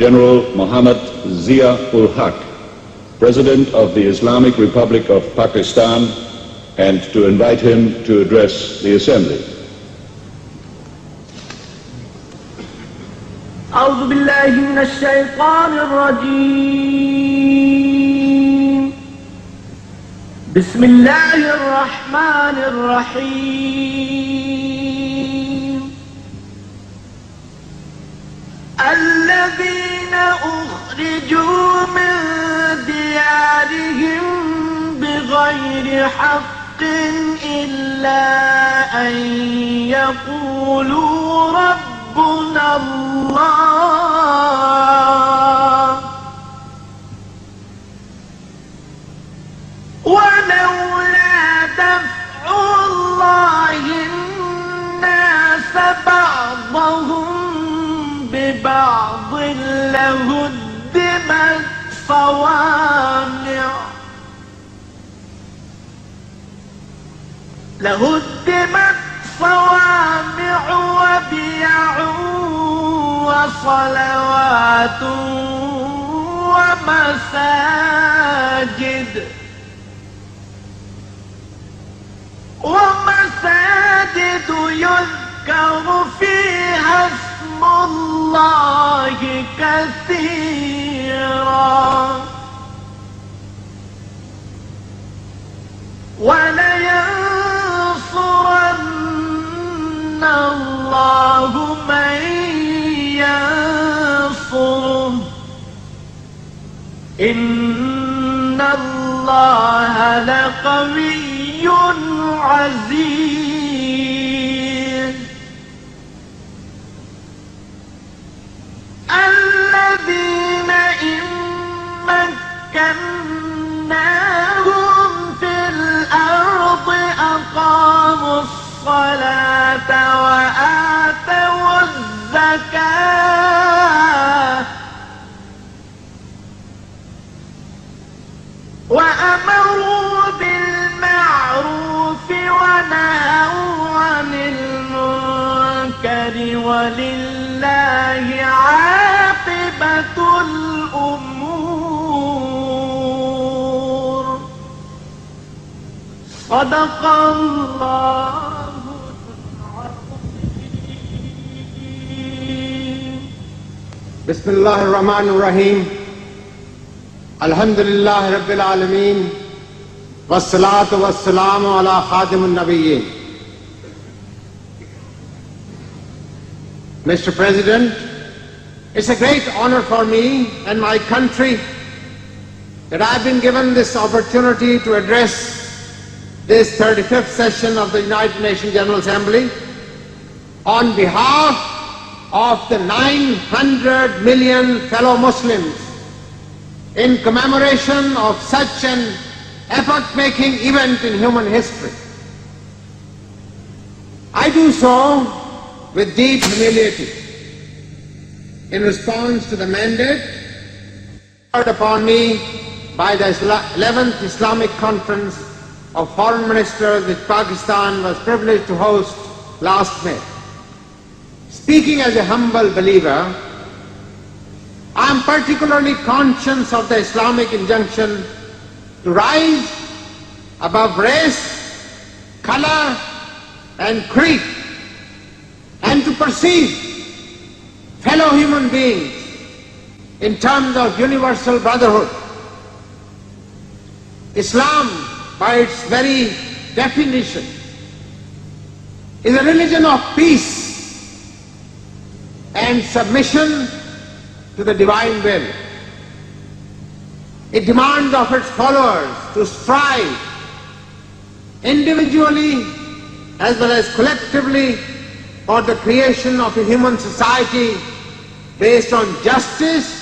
General Muhammad Zia-ul Haq, President of the Islamic Republic of Pakistan, and to invite him to address the Assembly. أعوذ بالله من الشيطان الرجيم. بسم الله الرحمن الرحيم. الذين أخرجوا من ديارهم بغير حق إلا أن يقولوا ربنا الله ولولا دفع الله الناس بعضهم ببعض لهدمت صوامع وبيع وصلوات ومساجد يذكر فيها اسم الله كثيرا ولينصرن الله من ينصره إن الله لقوي عزيز. الذين إن مكناهم في الأرض أقاموا الصلاة وآتوا الزكاة وأمروا بالمعروف ونهوا عن المنكر ولله عاقبة الأمور. صدق الله العظيم. بسم الله الرحمن الرحيم. الحمد لله رب العالمين والصلاة والسلام على خاتم النبيين. Mr. President, it's a great honor for me and my country that I've been given this opportunity to address this 35th session of the United Nations General Assembly on behalf of the 900 million fellow Muslims in commemoration of such an epoch-making event in human history. I do so with deep humility in response to the mandate conferred upon me by the 11th Islamic Conference of Foreign Ministers which Pakistan was privileged to host last May. Speaking as a humble believer, I am particularly conscious of the Islamic injunction to rise above race, color, and creed, and to perceive fellow human beings in terms of universal brotherhood. Islam, by its very definition, is a religion of peace and submission to the divine will. It demands of its followers to strive individually as well as collectively for the creation of a human society based on justice,